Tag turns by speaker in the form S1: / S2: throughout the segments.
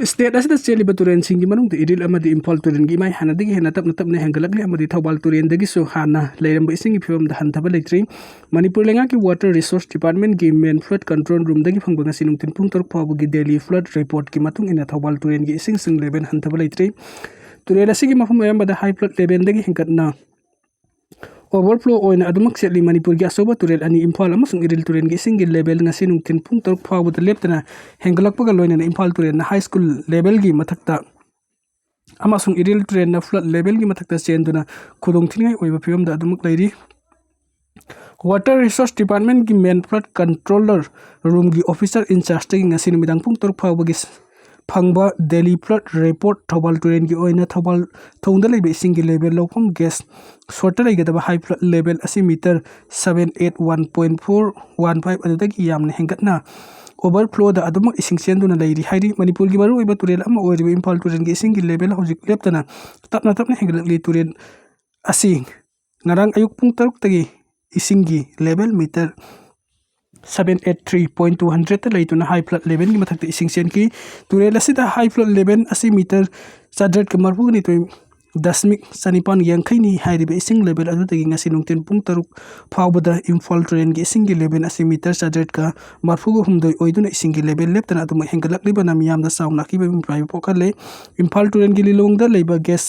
S1: State asida cheliba turen singi manung te idil amadi impal turen gi mai hana digi hena tap natap ne hangalakli amadi thawbal turen dagi so hana leiramba isingi phibam da hantaba leitri Manipur lenga ki water resource department gi main flood control room dagi phangbanga sinung tin pung torok phabu gi daily flood report ki matung ina thawbal turen gi ising sing level hantaba leitri turen asigi mafum ayamba da high flood level dagi hingkatna overflow oina adumak setli Manipur gi asoba turel ani imphal amasung iril turen gi single level nga sinung tin pung torok phabu da leptana hengalak paga loina imphal turen na high school level gi mathakta amasung iril turen na flood level gi mathakta chenduna khudong thingai oiba phibam da adumak leiri water resource department gi main flood controller room gi officer in charge tagi nga sinung midang pung torok phabu gi phangba daily flood report thobal turen gi oina thobal thongda leibe single level lofam gas sorter igada high flood level asi meter 781.415 adagi yamne hengatna overflow da aduma ising senduna leiri hairi Manipur gi maru iba turel ama oiribe impal turen gi single level hojik leptana tapna hengalakli turen asi ngarang ayuk pung taruk tagi isingi level meter 783.200 ta leituna high flood level gi mathakta ising sen ki turela sida high flood level asi meter 100 ka marfu ni toy dasmik sanipan yangkai ni hairibe ising level adu tagi ngasi nungten pung taruk phawbada imphal train gi ising gi level asi meter 100 ka marfu go humdoi oiduna ising gi level leptana aduma hengalak liba nam yam da sauna ki be pai pokale imphal train gi lilong da leiba gas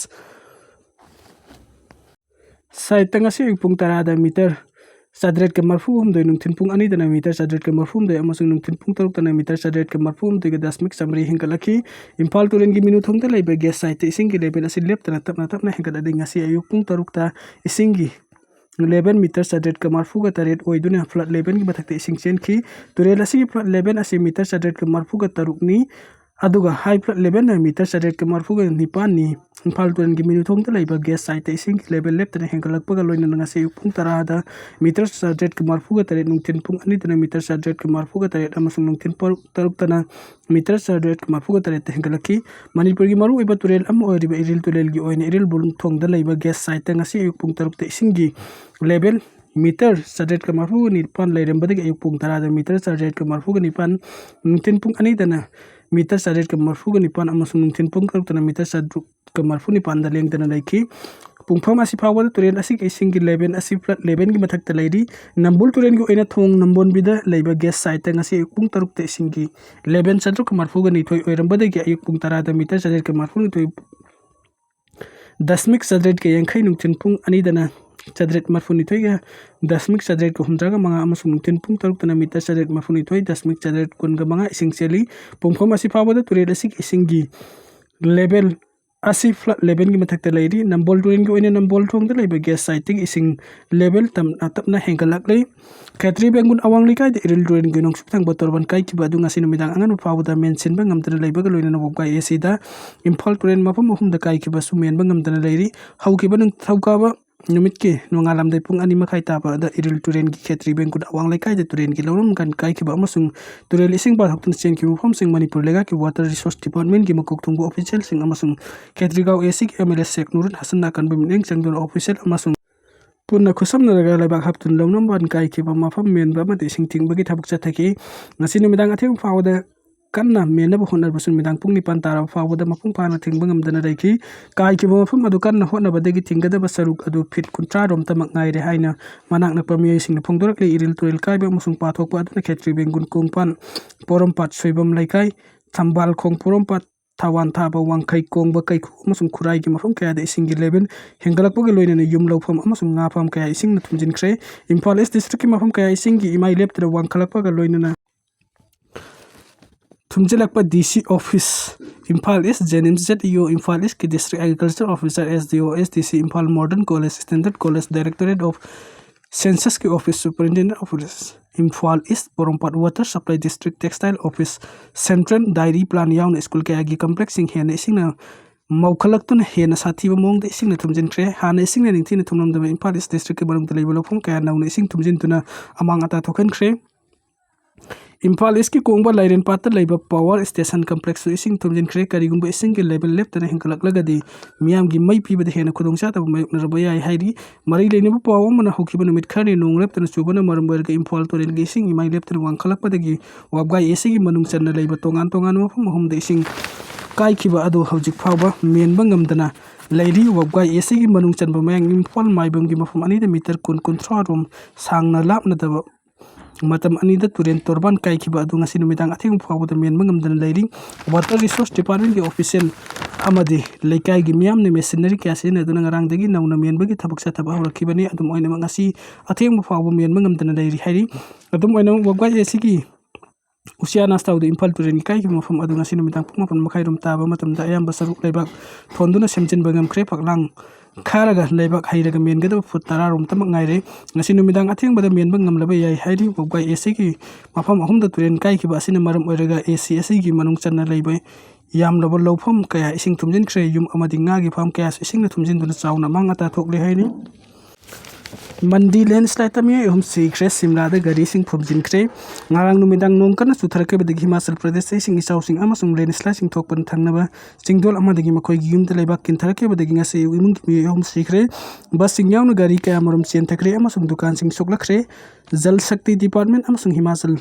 S1: sai tangasi pung tarada meter 100 ka marfu humdoi nungtin pung ani dana meter 100 ka marfu humdoi amasung nungtin pung taruk dana meter 100 ka marfu humdoi ga dasmik samri hingalaki imphal turen gi minu thongta leiba gas sai te ising gi level asi leptana tapna hengala ding asi ayuk pung taruk ta ising gi 11 meter 100 ka marfu ga taret oiduna flood level gi bathakta ising chen ki turela si flood level asi meter 100 ka marfu ga taruk ni aduga high flood level na meter 100 ka marfu ga nipan ni imphal turen gi minu thongta leiba gas sai te ising level leptana hengalak paga loina nga se pung tarada meter 100 ka marfu ga taret nungtin pung ani tana meter 100 ka marfu ga taret amasung nungtin taruk tana meter 100 ka marfu ga taret hengalaki Manipur gi maru iba turel am oiriba iril turel gi oina iril bulung thongda leiba gas sai te nga se pung taruk te ising gi level meter 100 ka marfu ni pan leirem badagi ayuk pung tarada meter 100 ka marfu ga ni pan nungtin pung ani tana meter 100 ka marfu ga ni pan amasung nungtin pung taruk tana meter 100 ka marfu ni pan da leng tana laiki pungpham asi phawada turen asi ke singi level asi flood level gi mathak ta leiri nambul turen gi oina thong nambon bida leiba gas sai ta ngasi pung taruk te singi 11 sadru ka marfu ga ni thoi oiram badagi ayuk pung tarada meter 100 ka marfu ni thoi dasmik 100 ka yangkhai nungtin pung ani dana 100 marfu ni thoi ga dasmik 100 ka humja ga manga amasung nungtin pung taruk tana meter 100 marfu ni thoi dasmik 100 kun ga manga essentially pungpham asi phawada turen asi ke singi level asi flood level gi mathak ta leiri nambol turen gi oina nambol thong da leiba gas site gi ising level tapna hengalak lei khatri bengun awang likai de iril turen gi nong suthang botor ban kai ki badung asin midang angan phawda mention ba ngamtana leiba ga loina nabok kai esida imphal turen mapam hum da kai ki ba sumen ba ngamtana leiri hau ki ba nung thauka ba numit ke nongalam dai pung ani makhai ta ba da iril turen gi khetri bengun awang likai de turen gi lawum kan kai ki ba amasung turel ising ba haktun chen ki mufam sing Manipur lega ki water resource department gi makok thungbu official sing amasung khetri gaw esik MLS sek nurun hasan na kan bim eng changdon official amasung punna khusam na raga labak haptun lawnam ban kai ki ba mafam men ba mate sing ting bagi thabuk cha thaki ngasi ni midang athim fawda kanna mena ba honar busun midang pung ni pan tara fawda mapung pana thing bangam dana raiki kai ki ba mafam adu kanna hona badagi tingada ba saruk adu fit kuntra rom tamak ngai re haina manak na pamiai sing na phongdorak le iril turel kai ba musung pathok pa aduna khetri bengun kongpan porom pat soibam laikai thambal khong porom pat tawan thaba wangkai kong ba kai amasung khurai gi mafam kaya da ising gi level hengalak ba gi loina na yum lawfam amasung nga pham kaya ising na thumjin khre Imphal East district ki mafam kaya ising gi imai lep tra wangkhalak ba ga loina na thumjilakpa DC office Imphal East Jenims ZEO Imphal East ki district agriculture officer SDO SDC Imphal Modern College Standard College Directorate of Census ki office superintendent office Imphal East Porompat Water Supply District Textile Office Central Dairy Plan yaun school ke agi complex sing hen ising na maukalak tun hen sathi ba mong de ising na thumjin khre han ising na ningthi na thumnam da Imphal East district ke barang telai bolok phom ka naw na ising thumjin tuna amang ata thokan khre Imphal East ki kongba lairen patta leiba power station complex so ising thumjin khre karigumba ising ke level left na hinkalak lagadi miyam gi mai pi ba hena khudong cha ta mayuk na rabaya hairi mari leine ba power mana hoki ba numit khani nong left na chubana maram ber ga Imphal toren gi ising mai left na wangkhalak pa dagi wabga ising manung chan na leiba tongan ma phum hum de ising कायखिबा अदु हौजिक फावबा Memba ngamdana Leire Awaba AC gi manung chanba mayang imphal maibam gi mafum ani da meter kun kunthra rom sangna lapna daba matam ani da turen torban kaikhiba adu ngasi numidang athing fawu da menba ngamdana Leire Water Resource Department gi official amadi leikai gi miyam ne machinery kya sin aduna ngarang dagi nauna menba gi thabak sa thaba hawrakibani adum oina ngasi athing fawu menba ngamdana Leire hairi adum oina Awaba AC gi Usia nasta udah impal turin kai ki mafam adu ngasi numitang puma pun makai rum taba matam da ayam basaruk lebak thonduna semchen bangam kre paklang kharaga lebak hairaga men gada futara rum tamak ngaire ngasi numitang athing bada men bangam laba yai hairi Awaba AC ki mafam ahum da turin kai ki basina maram oiraga AC ki manung channa leibai yam laba lawfam kaya ising thumjin kre yum amadi nga gi pham kaya ising na thumjin duna chauna mangata thokle hairi Mandi landslide tamia hum Sikhre Simla da gari sing phumjin kre ngarang numidang nongkana sutharake badagi Himachal Pradesh sing isau sing amasung landslide sing thokpan thangnaba singdol amadagi makhoi gi yumda leibak kintharake badagi ngase imung gi hum Sikhre bas sing yauna gari kaya marum chen thakre amasung dukan sing soklakre Jal Shakti Department amasung Himachal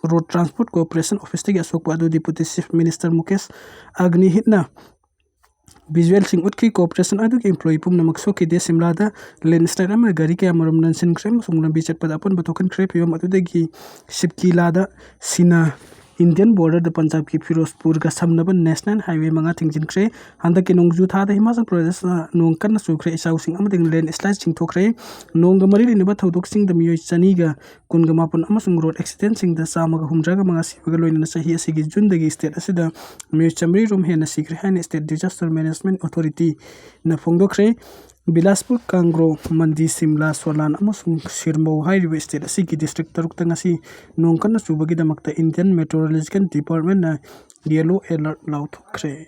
S1: Road Transport Corporation Office tagi asokpa adu Deputy Chief Minister Mukesh Agni hitna Visual sing utki cooperation adu ki employee pum namak so ki de Simla da landslide amar gari kaya marum nan sin krem sungna bichat pada apun batokan krep yom atu degi shipki lada sina Indian border the Punjab ki Firozpur ga samnaba national highway manga thingjin kre handa ki nongju tha da Himachal Pradesh nong kan su kre isau sing amading landslide sing thokre nong ga mari ni ba thodok sing da Meeoi chani ga kun ga mapun amasung road accident sing da sama ga humja ga manga siba ga loina sahi asigi jun da gi state asida Meeoi chamri rom Henna Sikhre State Disaster Management Authority na phongdokre Bilaspur Kangro Mandi Simla Solan amasung Sirmo Highway State asigi district taruk tangasi nongkan subagi damakta Indian Meteorological Department na yellow alert law thokre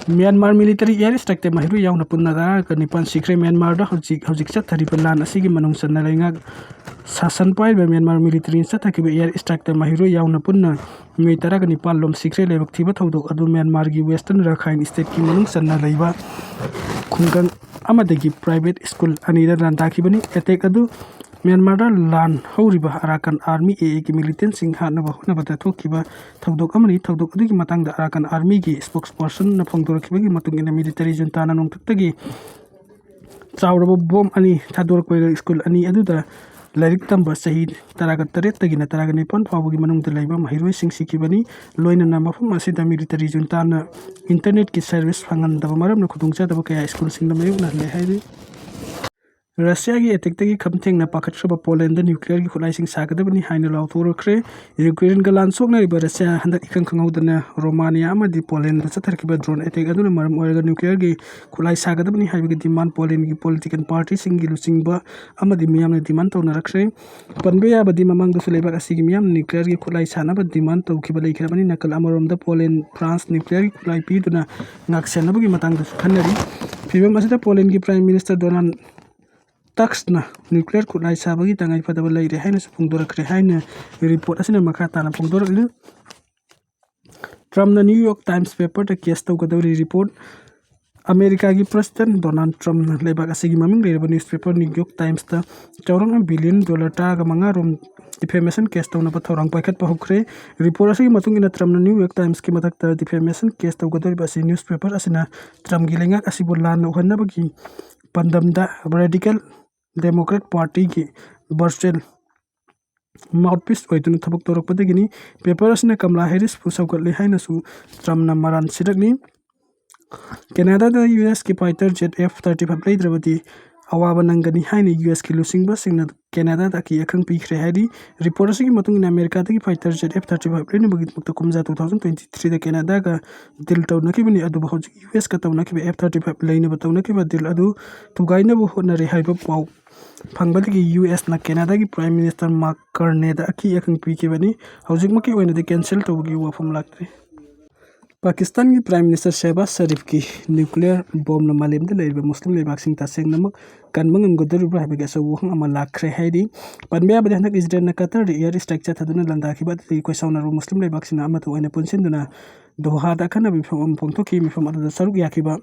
S1: Myanmar military air strike te mahiru yauna punna da kanipan Sikhre Myanmar da hojik chat thari plan asigi manung sanna lenga sasan pai ba Myanmar military sa thaki ba air strike te mahiru yauna punna Meeoi tara kanipan lom Sikhre lebak thiba thodok adu Myanmar gi Western Rakhine state ki manung sanna leiba khunggang amadagi private school anida rantakibani attack adu Myanmar da lan horiba Arakan Army AA ki militant sing hanaba hunaba thokiba thodok amani thodok adu ki matang da Arakan Army gi spokesperson na phongdorkiba gi matung ina military junta na nong thakgi chawraba bomb ani thador ko school ani adu da Lairik tamba sahi taraga taret tagina taraga nipan fabugi manung da laiba mahiroi sing sikibani loina na mafum asida military junta na internet ki service phangan da maram na khudungcha da kaya school sing da mayu na le hairi Russia gi attack tagi khamtheng na pakhatraba Poland da nuclear gi khulai sing sagadabani haina law thorokre Ukraine ga lan sokna riba Russia handak ikhang khangau da Romania amadi Poland da chatharkiba drone attack aduna maram oiga nuclear gi khulai sagadabani haiba gi demand Poland gi political party sing gi lusingba amadi miyam na demand tawna rakre panbe ya badi mamang da suleba asigi miyam nuclear gi khulai sana ba demand tawkiba laikhrabani nakal amarom da Poland France nuclear gi khulai pi duna ngaksena bagi matang da khanari fibam asida Poland gi prime minister Donald Tusk na nuclear khulai sabagi tangai padaba Leire haina phongdorakre haina report asina makata na phongdorakle Trump na New York Times paper ta case tawgadori report America gi president Donald Trump na lebak asigi maming leireba newspaper New York Times ta chawrang $1 billion ta ga manga rom defamation case tawna pa thorang paikhat pa hukre report asigi matung ina Trump na New York Times ki matak ta defamation case tawgadori ba si newspaper asina Trump gi lengak asibol lan uhanna bagi pandamda radical Democrat Party ki virtual mouthpiece oituna thabak torok padagini paper asna Kamala Harris pusawkatli haina su Trump na maran sidakni Canada da US ki fighter jet F-35 leidrabati awaba nangani haina US ki lusingba singna Canada da ki yakhang pikhre haidi report asigi matung in America da ki fighter jet F-35 leina bagit mukta kumja 2023 da Canada ga dil tawna ki bani adu bahoj US ka tawna ki F-35 leina batawna ki ba dil adu tugaina bu hona re haiba pau Pangbadagi US na Canada ki Prime Minister Mark Carney da aki yakhang piki bani hojik maki oina de cancel tawgi wafam laktre Pakistan ki Prime Minister Shehbaz Sharif ki nuclear bomb na malim da leiba Muslim leibak sing ta seng namak kanba ngamgdoribra haibage achauba wahang ama lakhre haidi panbe abadi handak Israel na Qatar de air strike chathaduna landakiba koi saunaro Muslim lebaksina amatu oina punsinduna Doha da kana bifam pongthoki mifam adada saruk yakiba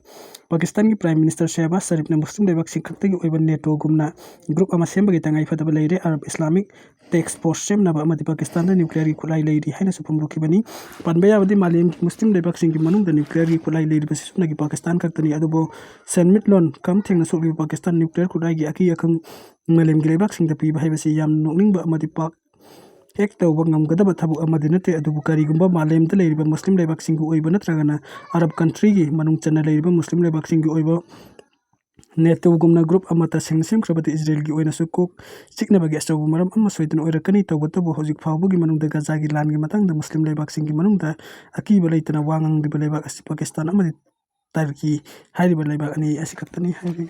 S1: Pakistan ki Prime Minister Shehbaz Sharif na Muslim lebaksing khaktagi oiba NATO gumna group ama sembagi tangai fataba leire Arab Islamic Task Force semnaba amadi Pakistan da nuclear kulai leiri haina supum rokibani panbe abadi malem ki Muslim lebaksing ki manung da nuclear kulai leiri basisuna ki Pakistan kaktani adubo senmit lon kam thengna sokli Pakistan nuclear kulai gi aki yakang malem ki lebaksing da piba haibasi yam nokningba amadi pak ek tauba ngamgadaba thabuk amadi nate adubu karigumba malemda leiriba Muslim lebaksing gu oiba natragana Arab country gi manung chana leiriba Muslim lebaksing gu oiba NATO gumna group amata sengsim krabati Israel gi oina sukuk sikna bagi asabu maram amma soidun oirakani tawbatabu hojik phabu gi manung da Gaza gi lan gi matang da Muslim lebaksing gi manung da akiba leitana wangang di lebak asi Pakistan amadi Turkey hairi ba lebak ani asikaktani hairi